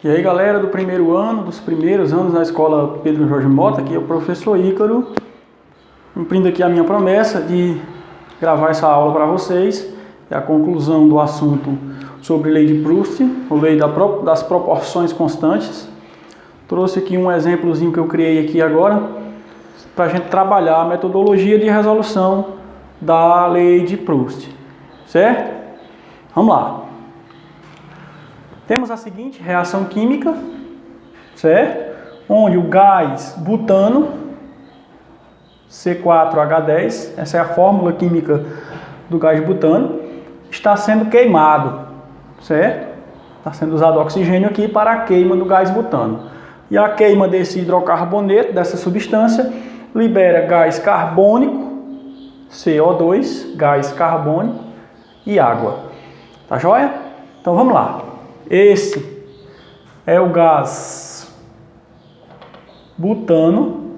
E aí galera do primeiro ano, dos primeiros anos na escola Pedro Jorge Mota, aqui é o professor Ícaro, cumprindo aqui a minha promessa de gravar essa aula para vocês, é a conclusão do assunto sobre lei de Proust, ou lei das proporções constantes. Trouxe aqui um exemplozinho que eu criei aqui agora, para a gente trabalhar a metodologia de resolução da lei de Proust, certo? Vamos lá. Temos a seguinte reação química, certo? Onde o gás butano, C4H10, essa é a fórmula química do gás butano, está sendo queimado, certo? Está sendo usado oxigênio aqui para a queima do gás butano. E a queima desse hidrocarboneto, dessa substância, libera gás carbônico, CO2, gás carbônico e água. Tá joia? Então vamos lá. Esse é o gás butano,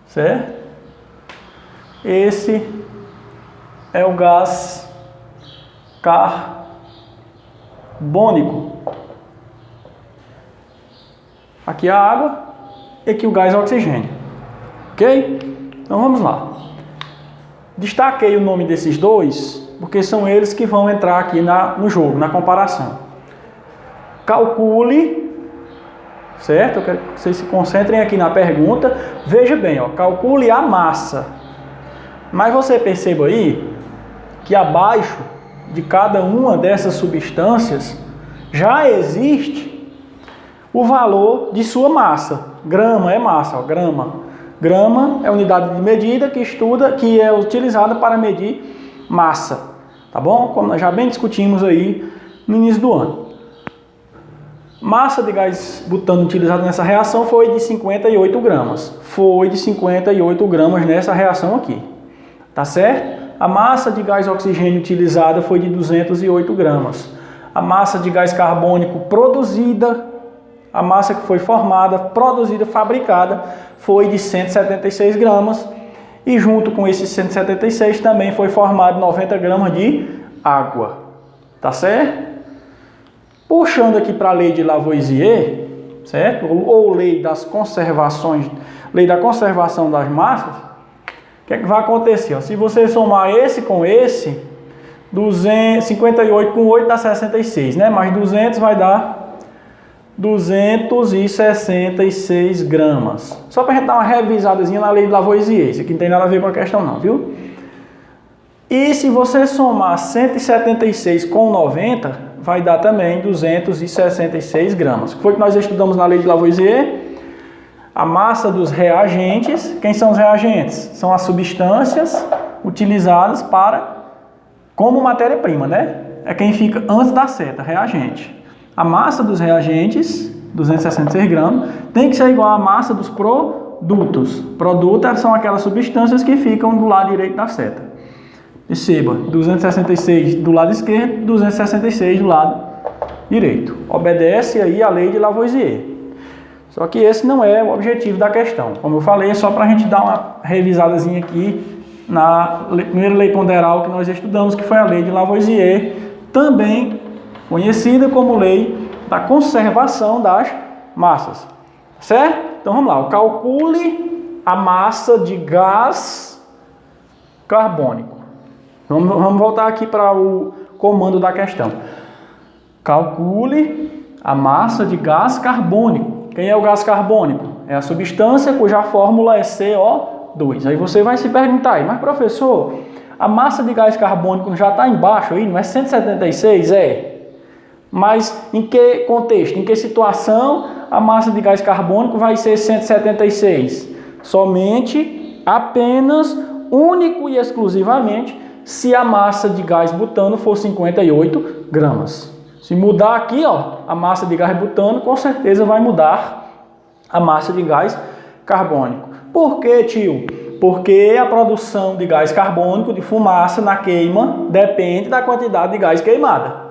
certo? Esse é o gás carbônico. Aqui a água e aqui o gás oxigênio. Ok? Então vamos lá. Destaquei o nome desses dois porque são eles que vão entrar aqui no jogo, na comparação. Calcule, certo? Eu quero que vocês se concentrem aqui na pergunta. Veja bem, ó, calcule a massa. Mas você perceba aí que abaixo de cada uma dessas substâncias já existe o valor de sua massa. Grama é massa, ó, grama. Grama é unidade de medida que é utilizada para medir massa, tá bom? Como nós já bem discutimos aí no início do ano. Massa de gás butano utilizada nessa reação foi de 58 gramas. Foi de 58 gramas nessa reação aqui, tá certo? A massa de gás oxigênio utilizada foi de 208 gramas. A massa de gás carbônico produzida, a massa que foi formada, produzida, fabricada, foi de 176 gramas. E junto com esses 176 também foi formado 90 gramas de água. Tá certo? Puxando aqui para a lei de Lavoisier, certo? Ou lei das conservações, lei da conservação das massas, o que é que vai acontecer? Ó, se você somar esse com esse, 58 com 8 dá 66, né? Mais 200 vai dar 266 gramas. Só para a gente dar uma revisadazinha na lei de Lavoisier. Isso aqui não tem nada a ver com a questão não, viu? E se você somar 176 com 90, vai dar também 266 gramas. O que foi que nós estudamos na lei de Lavoisier? A massa dos reagentes. Quem são os reagentes? São as substâncias utilizadas como matéria-prima, né? É quem fica antes da seta, reagente. A massa dos reagentes, 266 gramas, tem que ser igual à massa dos produtos. Produtos são aquelas substâncias que ficam do lado direito da seta. Perceba, 266 do lado esquerdo, 266 do lado direito. Obedece aí a lei de Lavoisier. Só que esse não é o objetivo da questão. Como eu falei, é só para a gente dar uma revisadazinha aqui na primeira lei ponderal que nós estudamos, que foi a lei de Lavoisier, também conhecida como lei da conservação das massas, certo? Então vamos lá, calcule a massa de gás carbônico. Vamos voltar aqui para o comando da questão. Calcule a massa de gás carbônico. Quem é o gás carbônico? É a substância cuja fórmula é CO2. Aí você vai se perguntar aí, mas professor, a massa de gás carbônico já está embaixo aí, não é 176? É. Mas em que contexto, em que situação a massa de gás carbônico vai ser 176? Somente, apenas, único e exclusivamente, se a massa de gás butano for 58 gramas. Se mudar aqui, ó, a massa de gás butano, com certeza vai mudar a massa de gás carbônico. Por quê, tio? Porque a produção de gás carbônico, de fumaça na queima, depende da quantidade de gás queimada.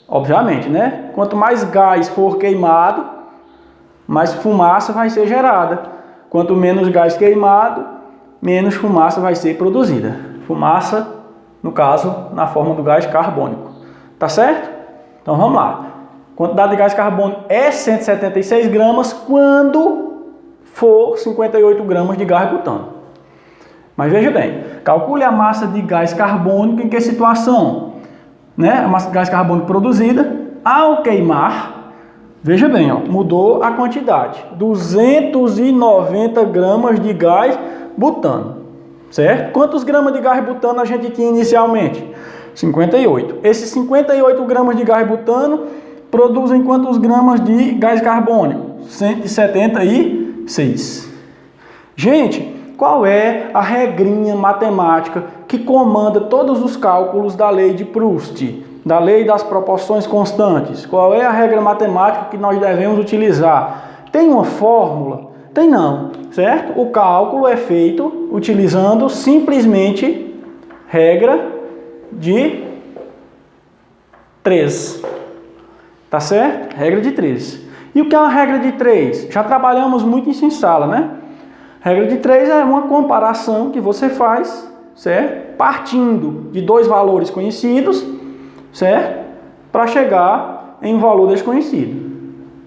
Obviamente, né? Quanto mais gás for queimado, mais fumaça vai ser gerada. Quanto menos gás queimado, menos fumaça vai ser produzida. Fumaça, no caso, na forma do gás carbônico. Tá certo? Então vamos lá. Quantidade de gás carbônico é 176 gramas quando for 58 gramas de gás butano. Mas veja bem, calcule a massa de gás carbônico em que situação? Né? A massa de gás carbônico produzida ao queimar, veja bem, ó, mudou a quantidade. 290 gramas de gás butano, certo? Quantos gramas de gás butano a gente tinha inicialmente? 58. Esses 58 gramas de gás butano produzem quantos gramas de gás carbônico? 176. Gente, qual é a regrinha matemática que comanda todos os cálculos da lei de Proust, da lei das proporções constantes? Qual é a regra matemática que nós devemos utilizar? Tem uma fórmula? Tem não, certo? O cálculo é feito utilizando simplesmente regra de 3. Tá certo? Regra de 3. E o que é uma regra de 3? Já trabalhamos muito isso em sala, né? Regra de 3 é uma comparação que você faz, certo? Partindo de dois valores conhecidos, certo? Para chegar em um valor desconhecido.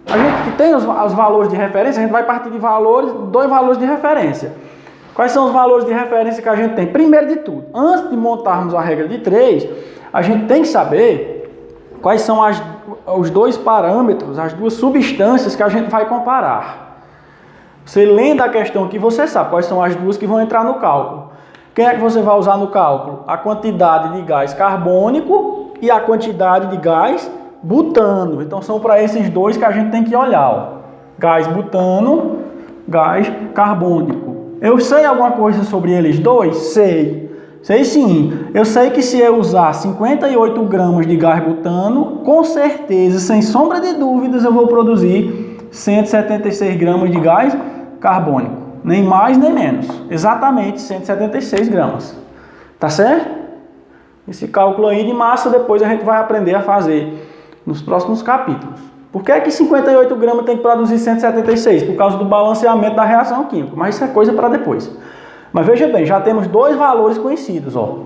A gente tem os valores de referência, a gente vai partir de dois valores de referência. Quais são os valores de referência que a gente tem? Primeiro de tudo, antes de montarmos a regra de 3, a gente tem que saber quais são os dois parâmetros, as duas substâncias que a gente vai comparar. Você lendo a questão aqui, você sabe quais são as duas que vão entrar no cálculo. Quem é que você vai usar no cálculo? A quantidade de gás carbônico e a quantidade de gás butano. Então são para esses dois que a gente tem que olhar. Ó. Gás butano, gás carbônico. Eu sei alguma coisa sobre eles dois? Sei. Sei sim. Eu sei que se eu usar 58 gramas de gás butano, com certeza, sem sombra de dúvidas, eu vou produzir 176 gramas de gás carbônico. Nem mais, nem menos. Exatamente 176 gramas. Tá certo? Esse cálculo aí de massa depois a gente vai aprender a fazer nos próximos capítulos. Por que é que 58 gramas tem que produzir 176? Por causa do balanceamento da reação química. Mas isso é coisa para depois. Mas veja bem, já temos dois valores conhecidos. Ó.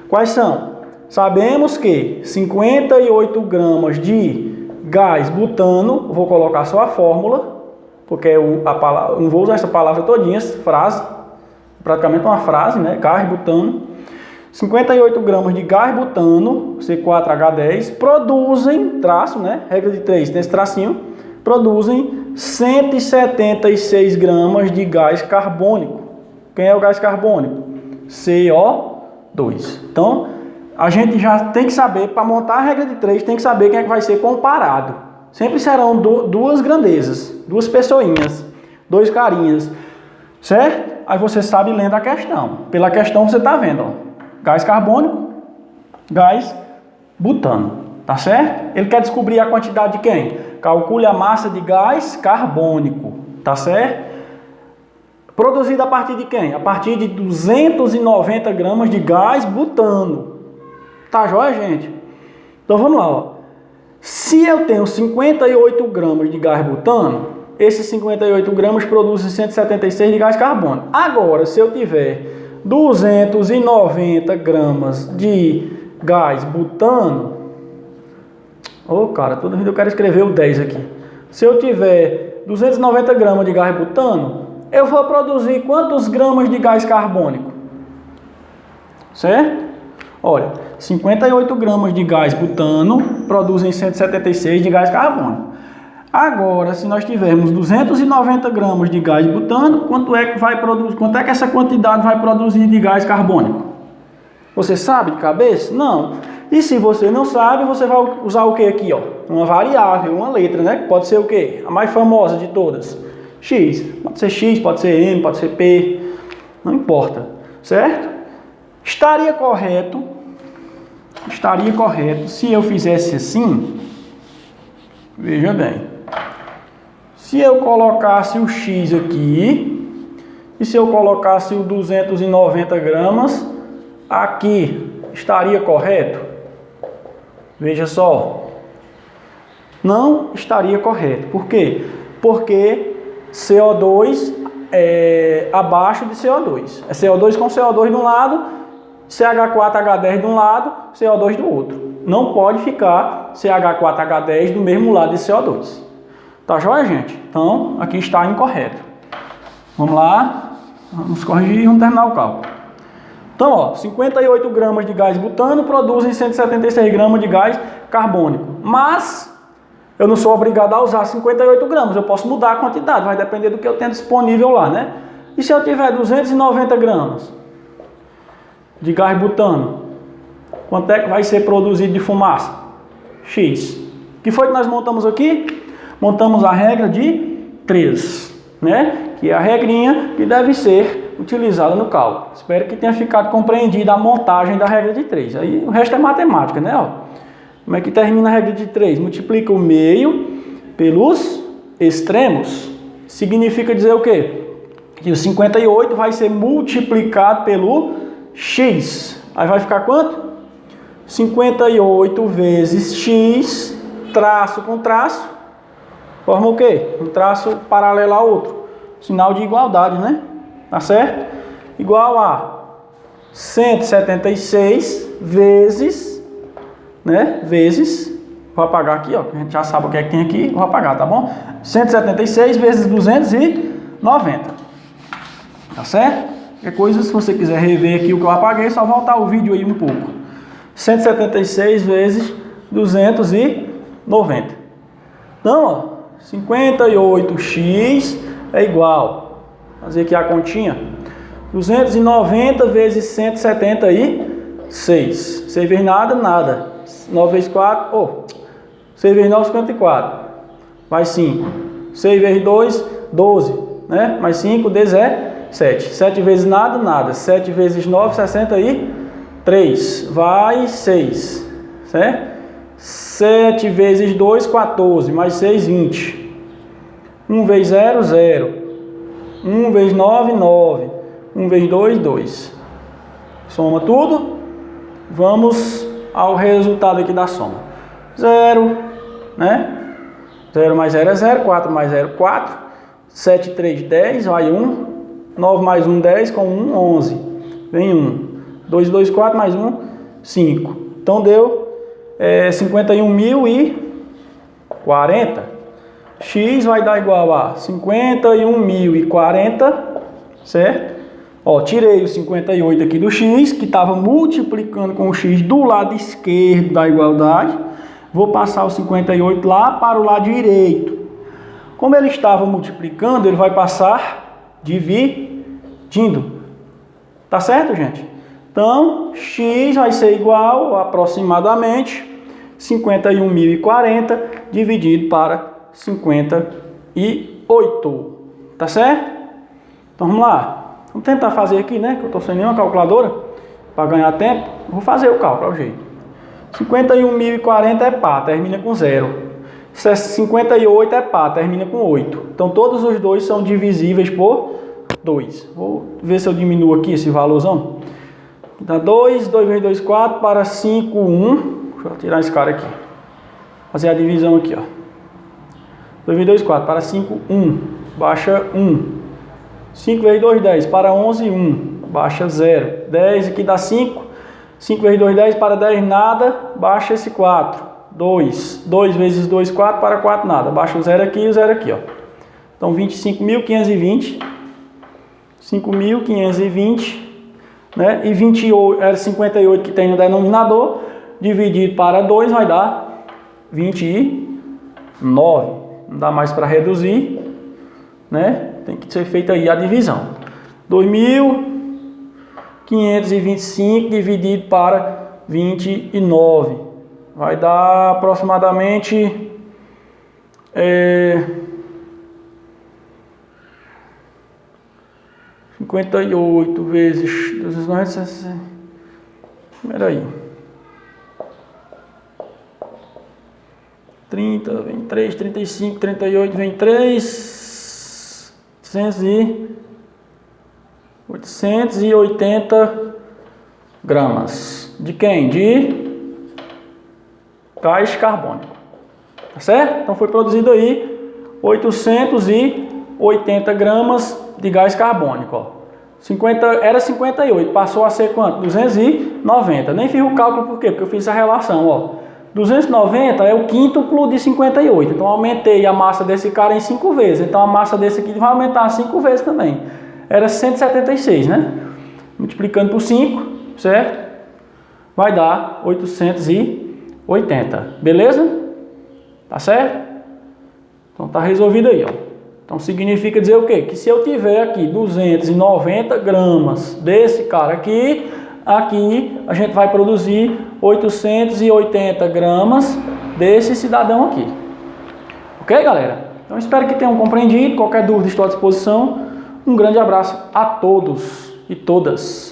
Quais são? Sabemos que 58 gramas de gás butano, vou colocar só a fórmula, porque não vou usar essa palavra todinha, frase, praticamente uma frase, né? Gás butano. 58 gramas de gás butano, C4H10, produzem, traço, né? Regra de 3, tem esse tracinho, produzem 176 gramas de gás carbônico. Quem é o gás carbônico? CO2. Então, a gente já tem que saber, para montar a regra de 3, tem que saber quem é que vai ser comparado. Sempre serão duas grandezas, duas pessoinhas, dois carinhas, certo? Aí você sabe lendo a questão. Pela questão você está vendo, ó. Gás carbônico, gás butano, tá certo? Ele quer descobrir a quantidade de quem? Calcule a massa de gás carbônico, tá certo? Produzida a partir de quem? A partir de 290 gramas de gás butano. Tá joia, gente? Então vamos lá, ó. Se eu tenho 58 gramas de gás butano, esses 58 gramas produzem 176 de gás carbônico. Agora, se eu tiver 290 gramas de gás butano. Cara, toda vida eu quero escrever o 10 aqui. Se eu tiver 290 gramas de gás butano, eu vou produzir quantos gramas de gás carbônico? Certo? Olha, 58 gramas de gás butano produzem 176 de gás carbônico. Agora, se nós tivermos 290 gramas de gás butano, quanto é que essa quantidade vai produzir de gás carbônico? Você sabe de cabeça? Não. E se você não sabe, você vai usar o que aqui? Ó? Uma variável, uma letra, né? Pode ser o quê? A mais famosa de todas. X. Pode ser X, pode ser M, pode ser P. Não importa. Certo? Estaria correto se eu fizesse assim. Veja bem. Se eu colocasse o X aqui, e se eu colocasse o 290 gramas, aqui estaria correto? Veja só. Não estaria correto. Por quê? Porque CO2 é abaixo de CO2. É CO2 com CO2 de um lado, CH4H10 de um lado, CO2 do outro. Não pode ficar CH4H10 do mesmo lado de CO2. Tá joia, gente? Então, aqui está incorreto. Vamos lá, vamos corrigir e vamos terminar o cálculo. Então, ó, 58 gramas de gás butano produzem 176 gramas de gás carbônico. Mas eu não sou obrigado a usar 58 gramas, eu posso mudar a quantidade, vai depender do que eu tenho disponível lá, né? E se eu tiver 290 gramas de gás butano, quanto é que vai ser produzido de fumaça? X. O que foi que nós montamos aqui? Montamos a regra de 3, né? Que é a regrinha que deve ser utilizada no cálculo. Espero que tenha ficado compreendida a montagem da regra de 3. Aí o resto é matemática, né? Ó, como é que termina a regra de 3? Multiplica o meio pelos extremos. Significa dizer o quê? Que o 58 vai ser multiplicado pelo x. Aí vai ficar quanto? 58 vezes x, traço com traço, forma o quê? Um traço paralelo a outro. Sinal de igualdade, né? Tá certo? Igual a 176 vezes, né? Vezes, vou apagar aqui, ó, a gente já sabe o que é que tem aqui, vou apagar, tá bom? 176 vezes 290. Tá certo? Qualquer coisa, se você quiser rever aqui o que eu apaguei, é só voltar o vídeo aí um pouco. 176 vezes 290. Então, ó, 58x é igual, fazer aqui a continha, 290 vezes 176. 6 vezes nada, nada. 9 vezes 4, 6 vezes 9, 54. Mais 5. 6 vezes 2, 12. Né? Mais 5, 17. 7 vezes nada, nada. 7 vezes 9, 63. Vai 6. Certo? 7 vezes 2, 14. Mais 6, 20. 1 vezes 0, 0. 1 vezes 9, 9. 1 vezes 2, 2. Soma tudo. Vamos ao resultado aqui da soma. 0, né? 0 mais 0 é 0. 4 mais 0, 4. 7, 3, 10. Vai 1. 9 mais 1, 10. Com 1, 11. Vem 1. 2, 2, 4 mais 1, 5. Então deu 51.040. X vai dar igual a 51.040, certo? Ó, tirei o 58 aqui do x, que estava multiplicando com o x do lado esquerdo da igualdade. Vou passar o 58 lá para o lado direito. Como ele estava multiplicando, ele vai passar dividindo. Tá certo, gente? Então, x vai ser igual a aproximadamente 51.040 dividido para 58. Tá certo? Então, vamos lá. Vamos tentar fazer aqui, né? Que eu estou sem nenhuma calculadora para ganhar tempo. Vou fazer o cálculo, ao jeito. 51.040 é pá, termina com 0. 58 é pá, termina com 8. Então, todos os dois são divisíveis por 2. Vou ver se eu diminuo aqui esse valorzão. Dá 2, 2 vezes 2, 4, para 5, 1. Deixa eu tirar esse cara aqui. Fazer a divisão aqui, ó. 2 vezes 2, 4, para 5, 1. Baixa 1. 5 vezes 2, 10, para 11, 1. Baixa 0. 10 aqui dá 5. 5 vezes 2, 10, para 10, nada. Baixa esse 4. 2. 2 vezes 2, 4, para 4, nada. Baixa o 0 aqui e o 0 aqui, ó. Então, 25.520. 5.520. Né? E 28, era 58 que tem no denominador, dividido para 2 vai dar 29. Não dá mais para reduzir, né? Tem que ser feita aí a divisão. 2.525 dividido para 29 vai dar aproximadamente 58 vezes 290. Espera aí. 30, vem 3, 35, 38, vem 3, 880 gramas. De quem? De gás carbônico. Tá certo? Então foi produzido aí 880 gramas de gás carbônico, ó. 50, era 58, passou a ser quanto? 290. Nem fiz o cálculo por quê? Porque eu fiz a relação, ó. 290 é o quíntuplo de 58. Então, aumentei a massa desse cara em 5 vezes. Então, a massa desse aqui vai aumentar 5 vezes também. Era 176, né? Multiplicando por 5, certo? Vai dar 880. Beleza? Tá certo? Então, tá resolvido aí, ó. Então, significa dizer o quê? Que se eu tiver aqui 290 gramas desse cara aqui, aqui a gente vai produzir 880 gramas desse cidadão aqui. Ok, galera? Então, espero que tenham compreendido. Qualquer dúvida, estou à disposição. Um grande abraço a todos e todas.